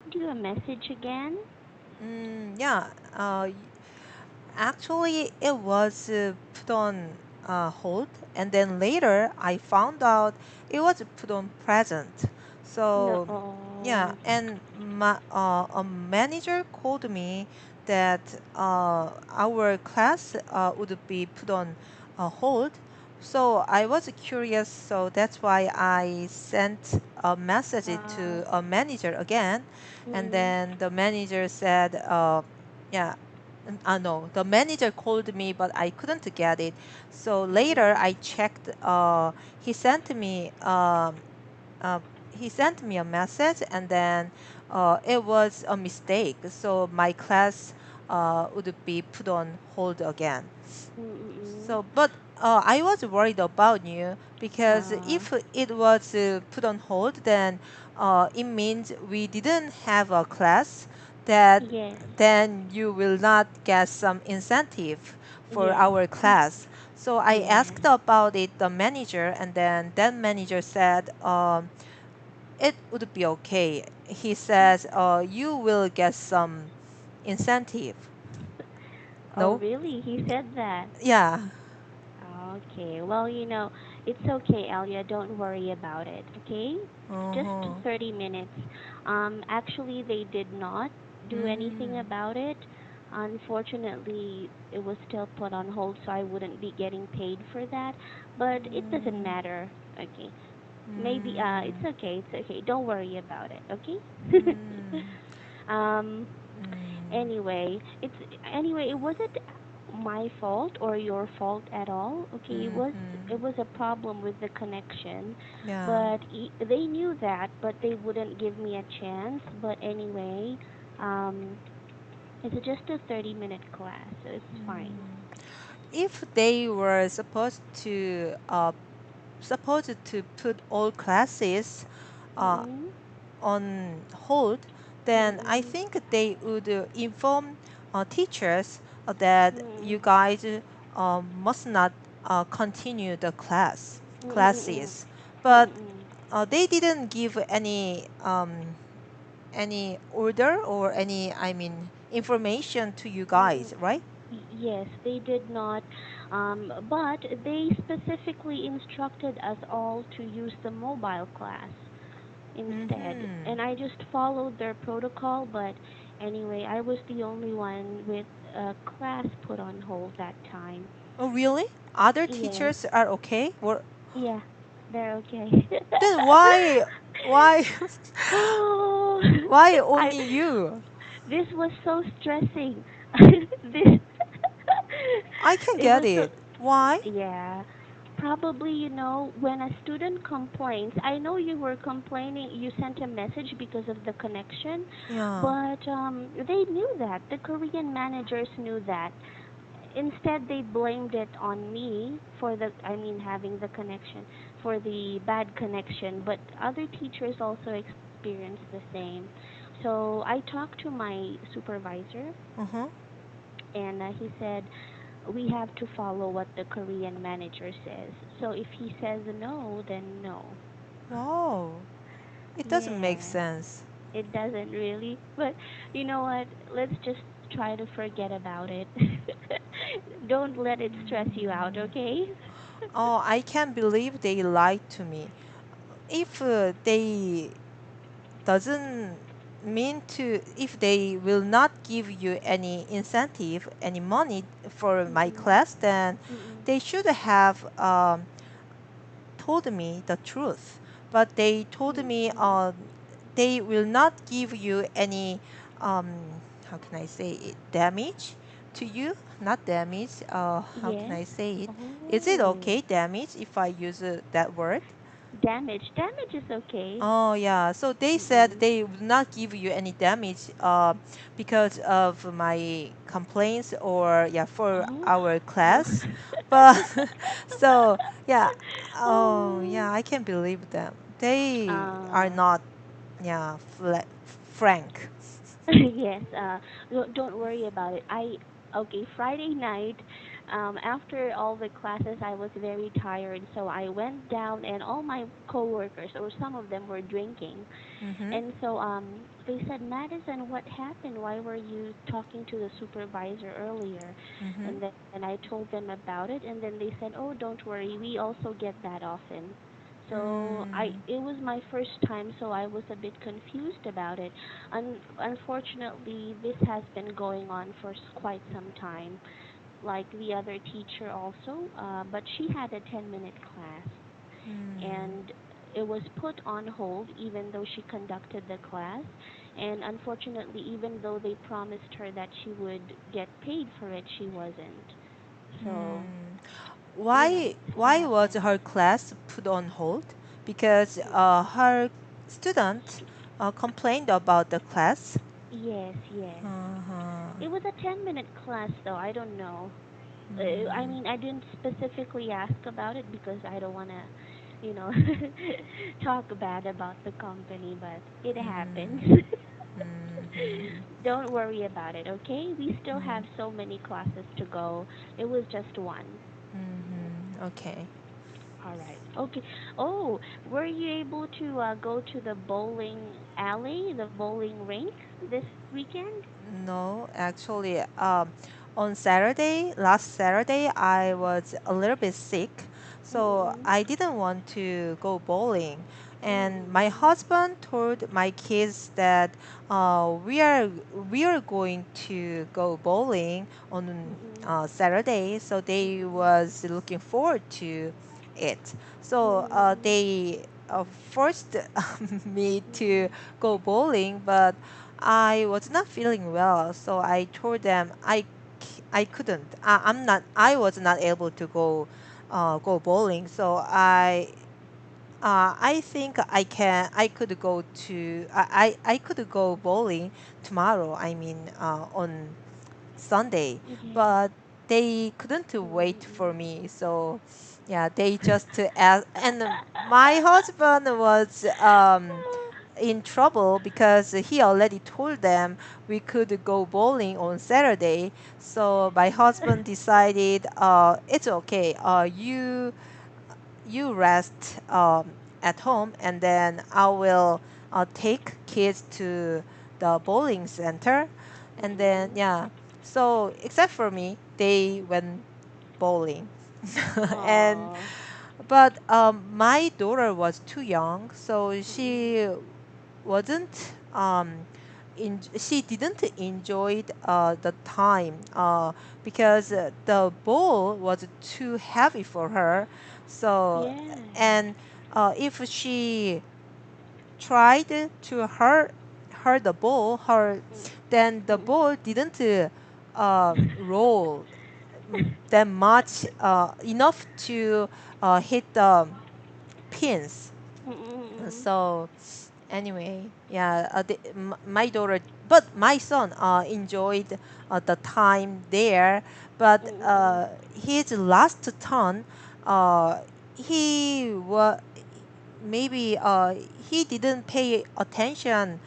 send you a message again? Yeah. Actually, it was put on hold, and then later I found out it was put on present. No. So, yeah, Oh, and a manager called me that our class would be put on hold. So I was curious, so that's why I sent a message wow. to a manager again, and Mm-mm. then the manager said, yeah, no, the manager called me, but I couldn't get it. So later Mm-mm. I checked. He sent me. Uh, he sent me a message, and then it was a mistake. So my class would be put on hold again. Mm-mm. So, but I was worried about you because Uh, if it was put on hold, then it means we didn't have a class. That yes. then you will not get some incentive for Yes. our class. So I Yes. asked about it the manager, and then that manager said it would be okay. He says you will get some incentive. Oh, No? really? He said that. Yeah. Okay. Well, it's okay, Alia. Don't worry about it. Okay? It's just Uh-huh. 30 minutes. Actually, they did not do anything Mm. about it. Unfortunately, it was still put on hold, so I wouldn't be getting paid for that. But it doesn't Mm, matter. Okay. Maybe it's mm, okay. It's okay. Don't worry about it. Okay? mm, um mm, anyway, it wasn't my fault or your fault at all. Okay, it mm-hmm. was a problem with the connection, Yeah. but they knew that, but they wouldn't give me a chance. But anyway, um it's just a 30-minute class, so it's fine. Mm. If they were supposed to put all classes uh, Mm-mm. on hold, then I Mm-mm. think they would inform teachers that you Mm-mm. guys must not continue the Mm-mm. classes. But Mm-mm. they didn't give any order or any, I mean, information to you Mm-mm. guys, right? Yes, they did not, but they specifically instructed us all to use the mobile class instead. Mm-hmm. And I just followed their protocol, but anyway, I was the only one with a class put on hold that time. Oh, really? Other Yes, teachers are okay? Or yeah, they're okay. then why Oh, why I only you? this was so stressing. This I can it get was so it. Why? yeah. Probably, when a student complains, I know you were complaining, you sent a message because of the connection, Yeah. but they knew that. The Korean managers knew that. Instead, they blamed it on me for having the connection, for the bad connection, but other teachers also experienced the same. So I talked to my supervisor, Uh-huh. and he said, we have to follow what the Korean manager says. So if he says no, then no. Wow. It doesn't make Yeah, sense. it doesn't really. But you know what? Let's just try to forget about it. Don't let it stress you out, okay? Oh, I can't believe they lied to me. If they doesn't mean to, if they will not give you any incentive, any money for my Mm-mm. class, then Mm-mm. they should have told me the truth. But they told me Mm-mm. they will not give you any how can I say it, damage to you, not damage, how can Yes. I say it, is it Oh, okay damage if I use that word? damage. Damage is okay. Oh yeah, so they said Mm-mm. they would not give you any damage because of my complaints or yeah for Oh. our Oh. class, but so yeah, oh Oh. yeah, I can't believe them. They are Uh, not yeah frank. yes, don't worry about it. Okay, Friday night, After all the classes, I was very tired, so I went down, and all my coworkers, or some of them, were drinking. Mhm. And so they said, Madison, what happened? Why were you talking to the supervisor earlier? Mhm. And then I told them about it, and then they said, oh, don't worry, we also get that often. So Mm. it was my first time, so I was a bit confused about it. Unfortunately, this has been going on for quite some time, like the other teacher also, but she had a 10-minute class, Mm. and it was put on hold even though she conducted the class. And unfortunately, even though they promised her that she would get paid for it, she wasn't. So, Mm. it Why was happens. her class put on hold? Because her student complained about the class. Yes, yes. Uh-huh. It was a 10-minute class, though. I don't know. I Mm. mean, I didn't specifically ask about it because I don't want to, you know, talk bad about the company, but it happens. Mm. Mhm. Don't worry about it, okay? We still Mm. have so many classes to go. It was just one. Mhm. Okay. All right. Okay. Oh, were you able to go to the bowling alley, the bowling rink this weekend? No, actually, on Saturday, last Saturday, I was a little bit sick, so Mm-mm. I didn't want to go bowling. And my Mm-mm. husband told my kids that we are going to go bowling on Mm-mm. Saturday, so they was looking forward to it. So Mm-mm. they forced me to Mm-mm. go bowling, but I was not feeling well, so I told them I couldn't. I was not able to go bowling. So I think I could go to I could go bowling tomorrow. I mean on Sunday, Yes. but they couldn't wait for Mm-mm. me. So yeah, they just asked, and my husband was in trouble because he already told them we could go bowling on Saturday. So my husband decided, it's okay. You rest at home, and then I will take kids to the bowling center, and then Mm-mm. yeah. So except for me, they went bowling, and Aw. but my daughter was too young, so Mm-mm. she wasn't she didn't enjoy the time because the ball was too heavy for her. So Yes. and if she tried to hurt the ball, her then the Mm-mm. ball didn't roll that much enough to hit the pins. Mm-mm. So anyway, yeah, my daughter, but my son enjoyed the time there. But Mm-mm. his last turn, uh, he was maybe he didn't pay attention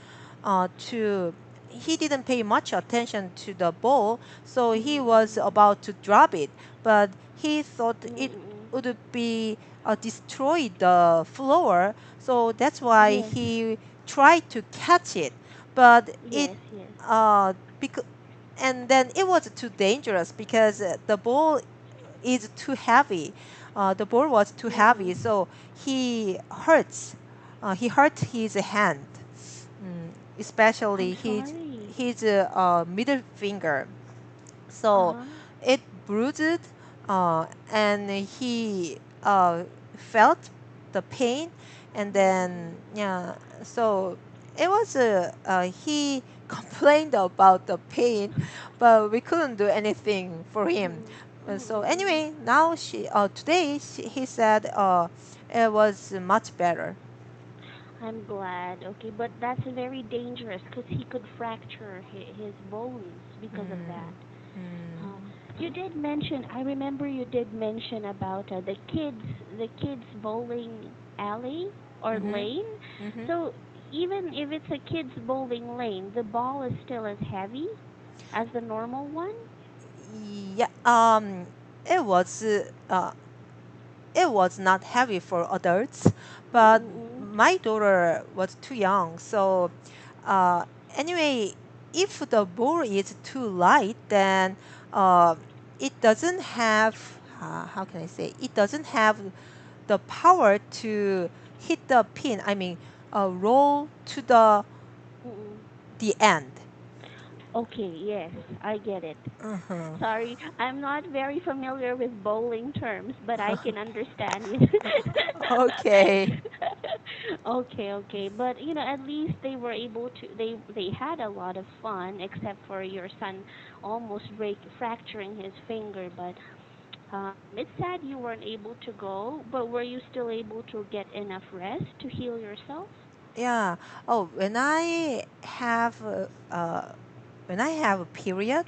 to he didn't pay much attention to the ball, so he was Mm-mm. about to drop it, but he thought it Mm-mm. would be destroy the floor, so that's why Yes. he tried to catch it, but it Yes, yes. because and then it was too dangerous because the ball is too heavy. The ball was too heavy, Mm. so he hurts. He hurt his hand, especially I'm sorry. his middle finger. So Uh-huh. it bruised, and he felt the pain, and then Mm-mm. yeah. So it was he complained about the pain, but we couldn't do anything for him. Mm-mm. So Mm-mm. anyway, now today he said it was much better. I'm glad. Okay, but that's very dangerous because he could fracture his bones because of Mm, that. Uh, mm, you did mention, I remember you did mention about the kids bowling alley or mm-hmm, lane. mm-hmm. So even if it's a kids bowling lane, the ball is still as heavy as the normal one? Yeah. it was uh, it was not heavy for adults, but Mm-mm. my daughter was too young. So uh, anyway, if the ball is too light, then uh, it doesn't have how can I say, it doesn't have the power to hit the pin. I mean, roll to Mm-mm. the end. Okay, yes, I get it. Uh-huh. Sorry, I'm not very familiar with bowling terms, but I can understand it. Okay. Okay, okay, but at least they were able to. They had a lot of fun, except for your son almost fracturing his finger. But it's sad you weren't able to go. But were you still able to get enough rest to heal yourself? Yeah. Oh, when I have a period,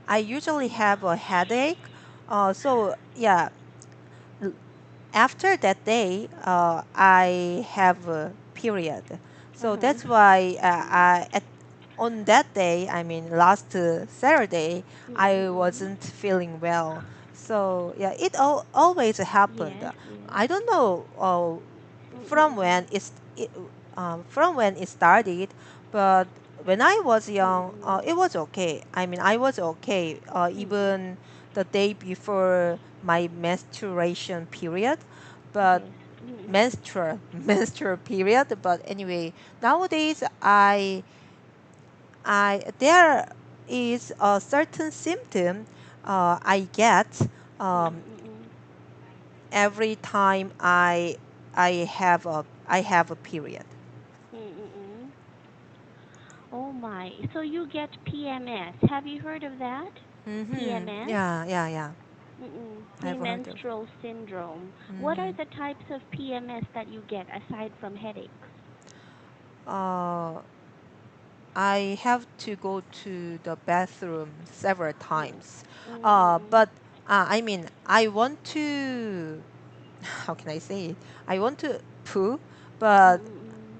I usually have a headache. So yeah, l- after that day, I have a period. Uh So huh. that's why on that day, I mean last Saturday, I Mm-mm. wasn't feeling well. So yeah, it always happened. Yes, yes. I don't know from Mm-mm. when from when it started, but when I was young, Mm-mm. it was okay. I mean, I was okay Mm-mm. even the day before my menstruation period, but Yes. Mm-mm. menstrual period. But anyway, nowadays I there is a certain symptom I get um, Mm-mm. every time I have a period. Mm-mm. Oh my. So you get PMS. Have you heard of that? Mm-hmm. PMS? Yeah, yeah, yeah. Mm-mm. I've heard of. Premenstrual syndrome. What are Mm-hmm. the types of PMS that you get aside from headaches? Uh, I have to go to the bathroom several times. Mm-mm. But I mean, I want to, how can I say it? I want to poo, but Mm-mm.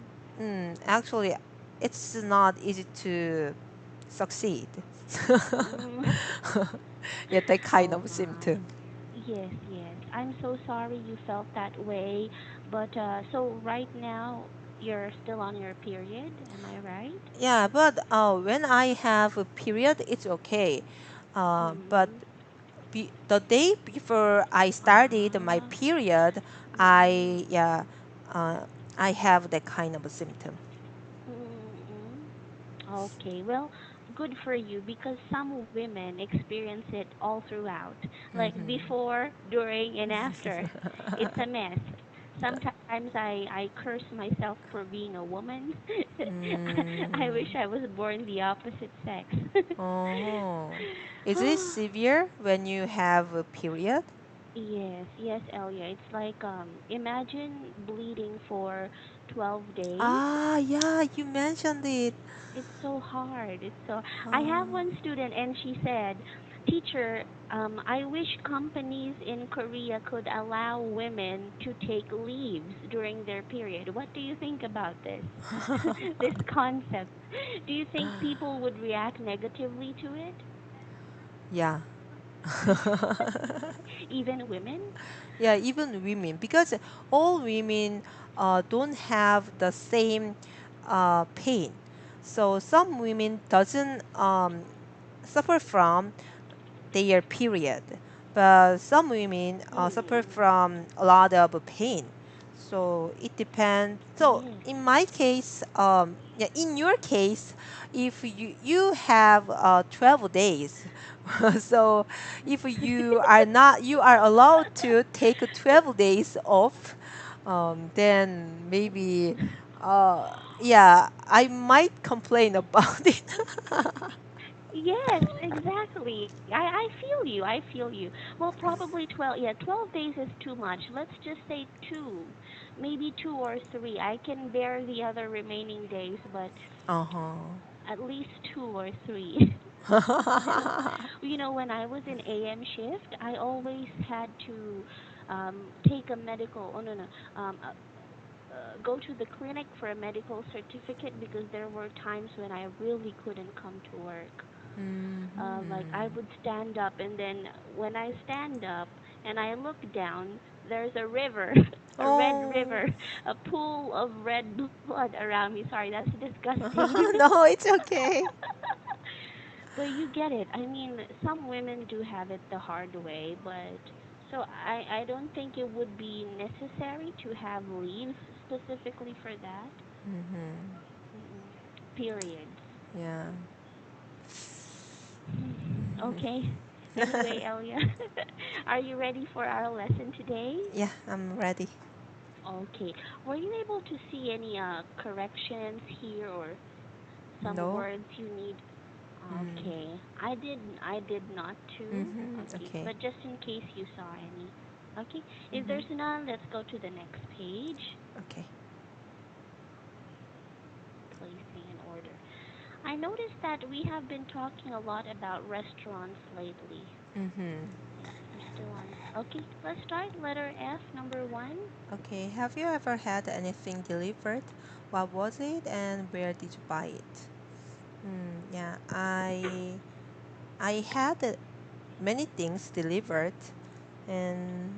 actually, it's not easy to succeed. Mm-mm. Yeah, that kind Oh of my. symptom. Yes, yes. I'm so sorry you felt that way. But so right now you're still on your period, am I right? Yeah, but when I have a period, it's okay. But Mm. the day before I started my Ah. period, Mm. I yeah, uh, I have that kind of a symptom. Mm. Okay, well, good for you because some women experience it all throughout, like Mm-hmm. before, during, and after. It's a mess. Sometimes I curse myself for being a woman. I wish Mm. I was born the opposite sex. Oh, is it severe when you have a period? Yes, yes, Elia. It's like imagine bleeding for 12 days. Ah, yeah, you mentioned it. It's so hard. It's so. I have Ah. one student, and she said, "Teacher, I wish companies in Korea could allow women to take leaves during their period." What do you think about this? This concept. Do you think people would react negatively to it? Yeah. Even women? Yeah, even women, because all women don't have the same pain. So some women doesn't suffer from their period, but some women suffer Mm-mm. from a lot of pain. So it depends. So Yes. in my case, yeah, in your case, if you have 12 days, so if you are allowed to take 12 days off, then maybe yeah, I might complain about it. Yes, exactly. I feel you. I feel you. Well, probably 12. Yeah, 12 days is too much. Let's just say two, maybe 2 or 3. I can bear the other remaining days, but Uh-huh. at least 2 or 3. Uh-huh. When I was in AM shift, I always had to take a medical. Oh no, no. Go to the clinic for a medical certificate because there were times when I really couldn't come to work. Like I Mm-hmm. would stand up, and then when I stand up and I look down, there's a river, a red Oh. river, a pool of red blood around me. Sorry, that's disgusting. No, it's okay. But you get it. I mean, some women do have it the hard way, but so I don't think it would be necessary to have leaves specifically for that. Mm-hmm. Mm-mm. Periods. Yeah. Okay. Anyway, Elia, are you ready for our lesson today? Yeah, I'm ready. Okay. Were you able to see any corrections here or some No? words you need? Mm. Okay. I did not too. Mm-hmm. Okay. Okay. But just in case you saw any. Okay. If Mm-hmm. there's none, let's go to the next page. Okay. Placing an order. I noticed that we have been talking a lot about restaurants lately. Mm-hmm. Yeah, we're still on. Okay, let's start. Letter F, number one. Okay. Have you ever had anything delivered? What was it and where did you buy it? Yeah, I had many things delivered, and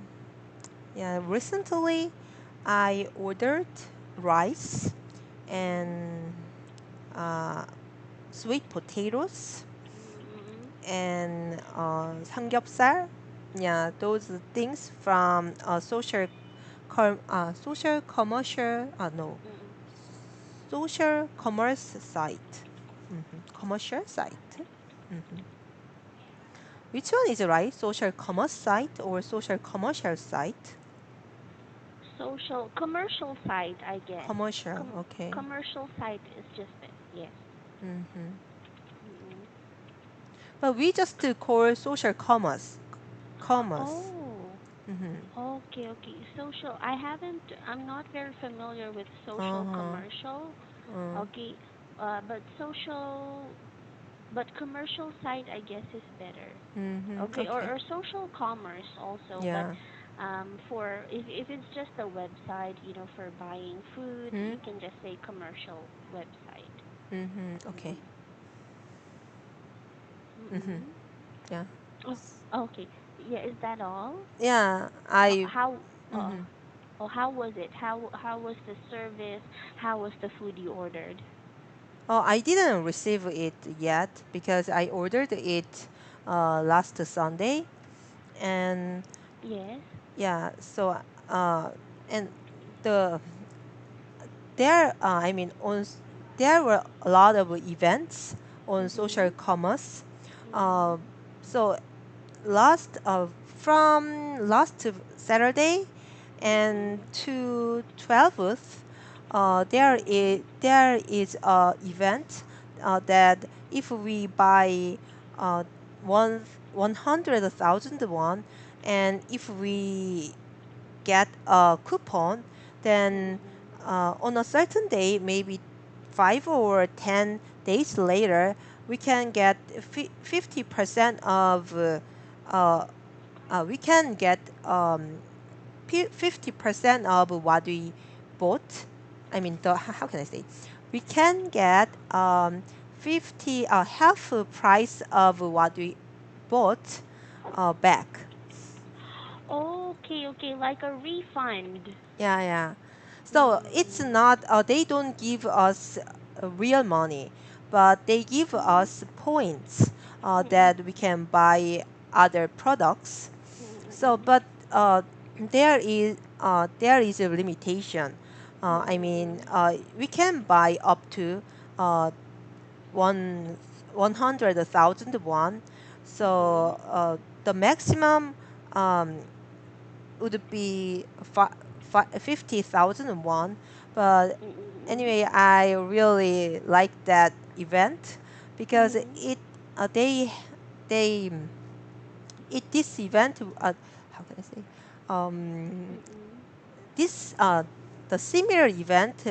yeah, recently I ordered rice Mhm. and uh, sweet potatoes Mhm. and 삼겹살. Yeah, those things from social commercial no Mhm. social commerce site. Commercial site. hmm Which one is right? Social commerce site or social commercial site? Social commercial site, I guess. Commercial. Okay. Commercial site is just it. Yes. hmm Mhm. But we just call social commerce. Commerce. Oh. Mm-hmm. Okay, okay. Social. I'm not very familiar with social Uh-huh. commercial. Uh, Okay. But social, but commercial site, I guess, is better. Okay, Okay. or social commerce also, but Yeah. for if it's just a website, for buying food, Hmm? you can just say commercial website. Okay. Mm-mm. Mm-hmm. Mm-mm. Yeah. Oh, okay. Yeah, is that all? Yeah. How I. how Mm-hmm. how was it? How was the service? How was the food you ordered? Oh, I didn't receive it yet because I ordered it last Sunday, and Yes. yeah. So uh, and the there I mean there were a lot of events on social Mhm. commerce. Mhm. Uh, so last from last Saturday and Mhm. to 12th, Mhm. there is a event that if we buy uh, one 100,000 won, and if we get a coupon, then Mhm. on a certain day, maybe 5 or 10 days later, we can get 50% of uh, we can get 50% of what we bought. I mean, how can I say? We can get 50 half price of what we bought back. Okay, okay, like a refund. Yeah, yeah. So it's Mm-mm. not, they don't give us real money, but they give Mm-mm. us points Mm-mm. that we can buy other products. So, Mm-mm. but there is a limitation. I mean, Mm-mm. we can buy up to uh, one 100,000 won. Mm-mm. So the maximum um, would be 50,000 won. But Mm-mm. anyway, I really like that event because Mm-mm. they this event how can I say Mm-mm. this the similar event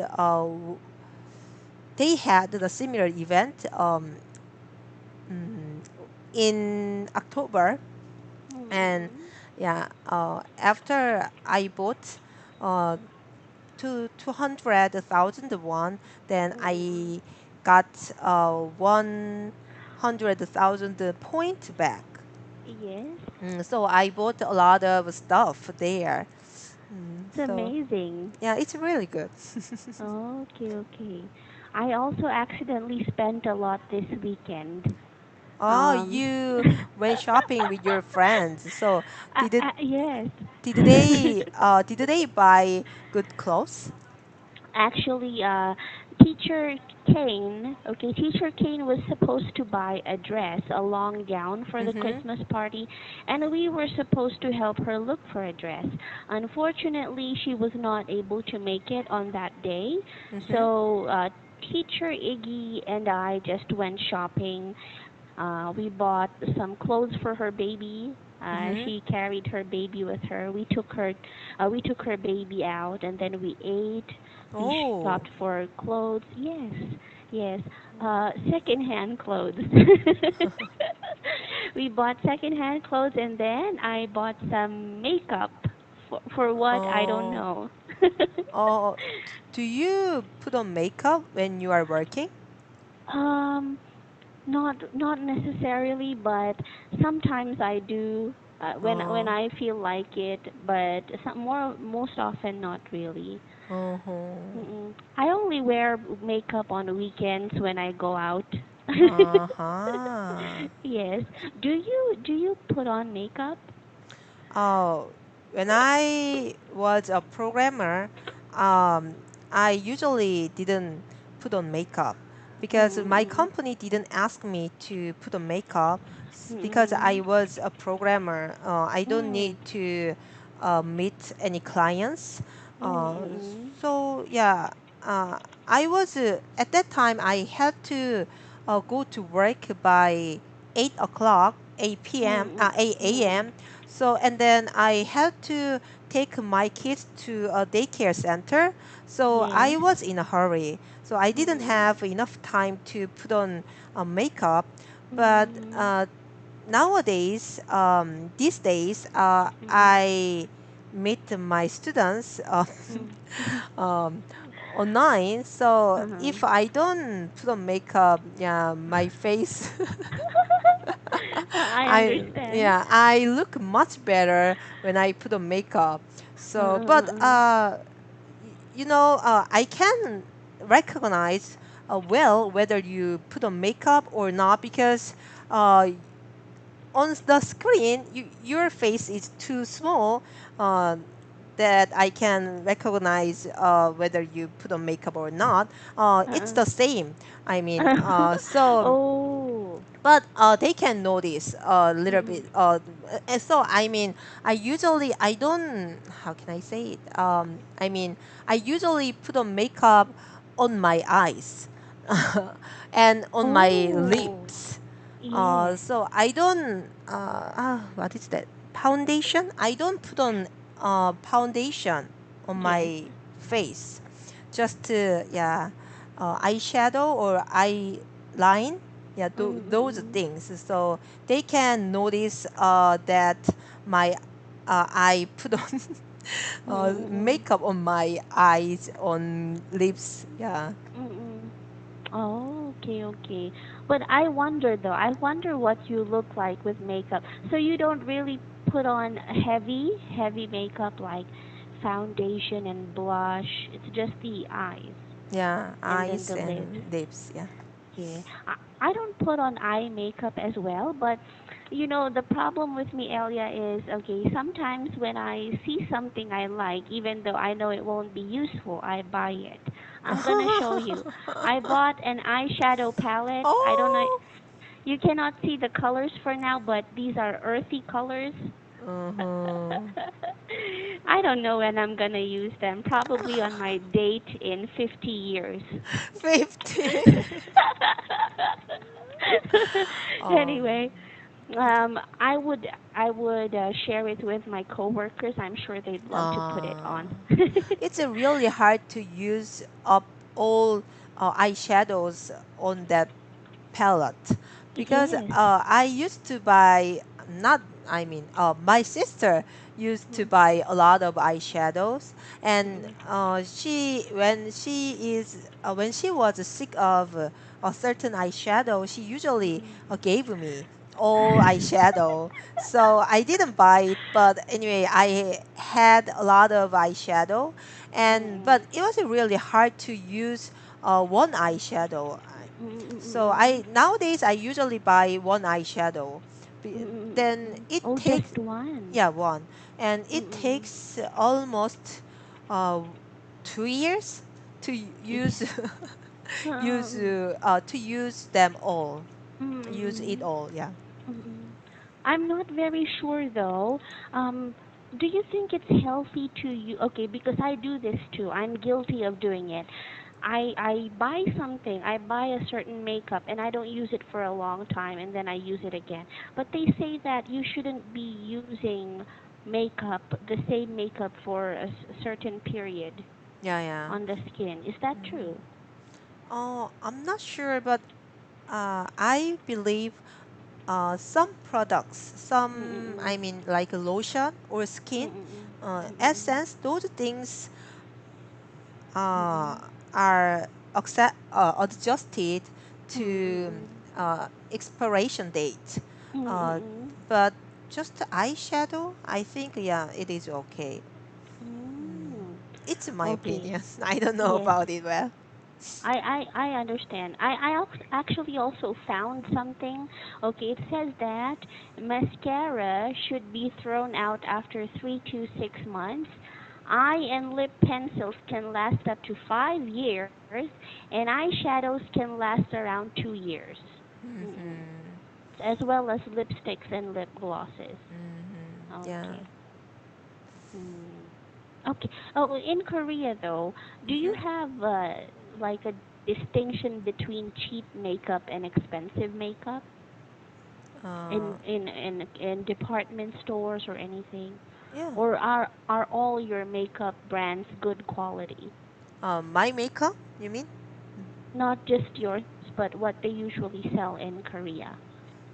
they had the similar event mm, in October. And Mm-mm. yeah, after I bought uh, 200,000 won, then Mm-mm. I got one. 100,000 point back. Yes. So I bought a lot of stuff there. It's So amazing. yeah, it's really good. Okay, okay. I also accidentally spent a lot this weekend. Oh, Um, you went shopping with your friends. So did it, yes. did they buy good clothes? Actually, teacher teacher Kane was supposed to buy a dress, a long gown for the Mm-hmm. Christmas party, and we were supposed to help her look for a dress. Unfortunately, she was not able to make it on that day, Mm-hmm. so teacher Iggy and I just went shopping. We bought some clothes for her baby. Mm-hmm. She carried her baby with her. We took her baby out, and then we ate. We Oh. shopped for clothes. Yes, yes. Secondhand clothes. We bought secondhand clothes, and then I bought some makeup. For what I don't Oh. know. Oh. Do you put on makeup when you are working? um, not necessarily, but sometimes I do when Oh. I feel like it, but most often not really. Uh-huh. I only wear makeup on weekends when I go out. Uh-huh. Yes. Do you put on makeup? Oh, when I was a programmer, um, I usually didn't put on makeup because my Mm-mm. company didn't ask me to put on makeup because I Mm-mm. was a programmer. I don't Mm. need to meet any clients. Uh, Mm-mm. so yeah, uh, I was at that time I had to go to work by 8 o'clock, 8 p.m., Mm-mm. 8 Mm-mm. a.m. So, and then I had to take my kids to a daycare center. So I Yes. was in a hurry. So I didn't Mm-mm. have enough time to put on makeup. But Mm-mm. nowadays, these days, Mm-mm. I meet my students Mm. um, online. So Uh-huh. if I don't put on makeup, yeah, my face I I understand. yeah, I look much better when I put on makeup. So, but Uh-uh. I can recognize well whether you put on makeup or not because uh, on the screen your face is too small uh, that I can recognize whether you put on makeup or not. It's Uh-uh. the same. I mean, so Oh. but they can notice a little Mm-mm. bit. And so I mean, I don't. How can I say it? I mean, I usually put on makeup on my eyes and on my Oh. lips. Yes. So I don't. What is that? Foundation. I don't put on foundation on Yes. my face. Just yeah, eyeshadow or eyeline. Yeah, those Mm-mm. things. So they can notice that my I put on Mm-mm. makeup on my eyes, on lips. Yeah. Mm-mm. Oh, okay, okay. But I wonder though, I wonder what you look like with makeup. So you don't really put on heavy makeup like foundation and blush. It's just the eyes Yeah, and then eyes the lips. and lips. Yeah. Yeah. I don't put on eye makeup as well, but the problem with me, Elia, is okay, sometimes when I see something I like, even though I know it won't be useful, I buy it. I'm gonna show you. I bought an eyeshadow palette. I don't know, Oh. you cannot see the colors for now, but these are earthy colors. Uh-huh. I don't know when I'm gonna use them. Probably on my date in 50 years. 50. um, Anyway, I would share it with my coworkers. I'm sure they'd love to put it uh, on. it's really hard to use up all eyeshadows on that palette because Yes. I used to buy not I mean my sister used to Mm, buy a lot of eyeshadows and mm, she when she was sick of a certain eyeshadow, she usually Mm-mm. gave me all eyeshadow. So I didn't buy it, but anyway, I had a lot of eyeshadow, and but Mm-mm. it was really hard to use one eyeshadow. So Mm-mm. I nowadays I usually buy one eyeshadow. Then Mm-mm. it Oh, takes, just one. yeah, one, and it Mm-mm. takes almost uh, 2 years to use use Um, to use them all, use it mm-mm. all. Yeah. Mm-mm. I'm not very sure though. Um, do you think it's healthy to you? Okay, because I do this too. I'm guilty of doing it. I buy something, I buy a certain makeup, and I don't use it for a long time, and then I use it again. But they say that you shouldn't be using makeup, the same makeup for a certain period Yeah, yeah. on the skin. Is that Hmm. true? Oh, I'm not sure, but I believe some products, some, I Mm-mm. mean, like lotion or skin Mm-mm. Mm-mm. essence, those things uh, Mm-mm. are adjusted to Mm-mm. expiration date. Uh, Mm-mm. but just eyeshadow, I think, yeah, it is okay. Mm. It's my Okay. opinion. I don't know Yes. about it well. I understand. Actually also found something. Okay, it says that mascara should be thrown out after 3 to 6 months. Eye and lip pencils can last up to 5 years, and eyeshadows can last around 2 years. Mm-mm. Hmm. As well as lipsticks and lip glosses. Hmm. Yeah. Okay. Hmm. Okay. Oh, in Korea though, do you Hmm. have like a distinction between cheap makeup and expensive makeup Uh, in department stores or anything? yeah. Or are all your makeup brands good quality? My makeup, you mean? Not just yours, but what they usually sell in Korea.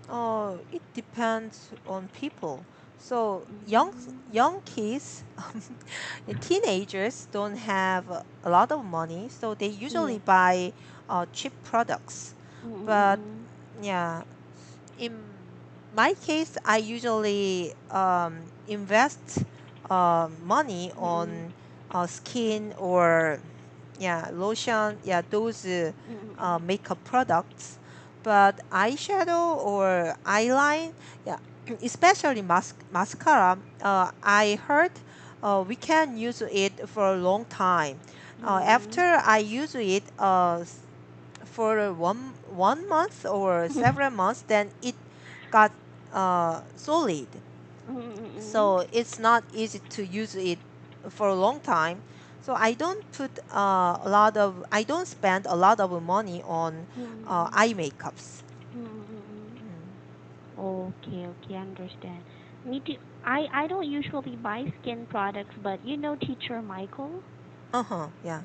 Oh, it depends on people. So Mm-hmm. young kids, teenagers don't have a lot of money, so they usually Yes. buy cheap products. But Mm-mm. yeah, in my case, I usually invest money Mm-mm. on skin or, yeah, lotion, yeah, those Mm-mm. makeup products. But eyeshadow or eyeline, yeah, especially mascara, I heard we can use it for a long time. After Mm-mm. I use it for one month or several months, then it got solid. Mm-mm. So it's not easy to use it for a long time. So I don't spend a lot of money on Mm-mm. eye makeups. Mm-mm. Mm. Okay, okay, understand. Me too. I don't usually buy skin products, but you know Teacher Michael? Uh-huh, yeah.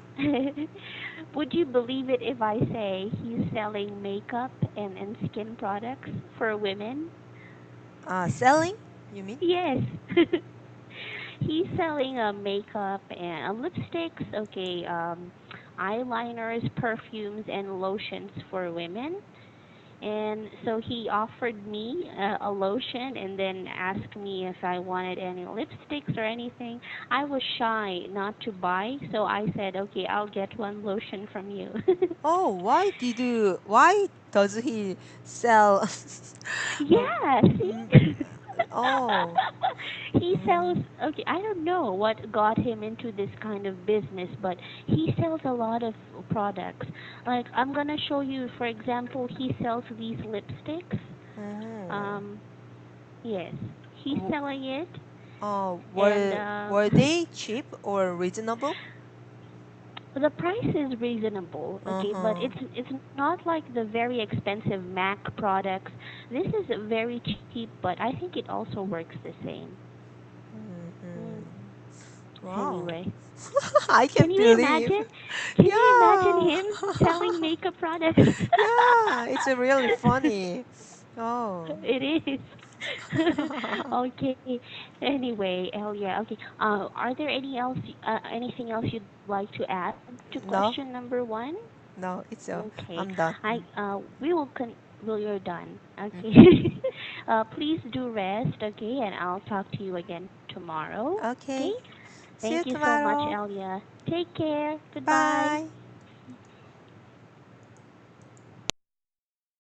Would you believe it if I say he's selling makeup and skin products for women? Selling, you mean? Yes. He's selling makeup and lipsticks, okay, eyeliners, perfumes, and lotions for women. And so he offered me a lotion and then asked me if I wanted any lipsticks or anything. I was shy not to buy, so I said, okay, I'll get one lotion from you. Oh, why does he sell uh, Yeah, mm, see? oh, He sells, mm, okay, I don't know what got him into this kind of business, but he sells a lot of products. Like, I'm gonna show you, for example, he sells these lipsticks. oh. Um, yes, he's W- selling it, and were they cheap or reasonable? the price is reasonable, okay, but Uh-huh. it's not like the very expensive Mac products. This is very cheap, but I think it also works the same. Mm. Mm-hmm. Wow. Anyway, I can can't you believe. imagine? Can you imagine Yeah. him selling makeup products? Yeah, it's really funny. Oh. It is. Okay. Anyway, Elia. Okay. Are there anything else you'd like to add to question No, number one? No, it's Okay. I'm done. I we will well, you're done. Mm. Okay. Please do rest, okay? And I'll talk to you again tomorrow. Okay? Okay. See you Thank you so much, tomorrow. Elia. Take care. Goodbye. Bye.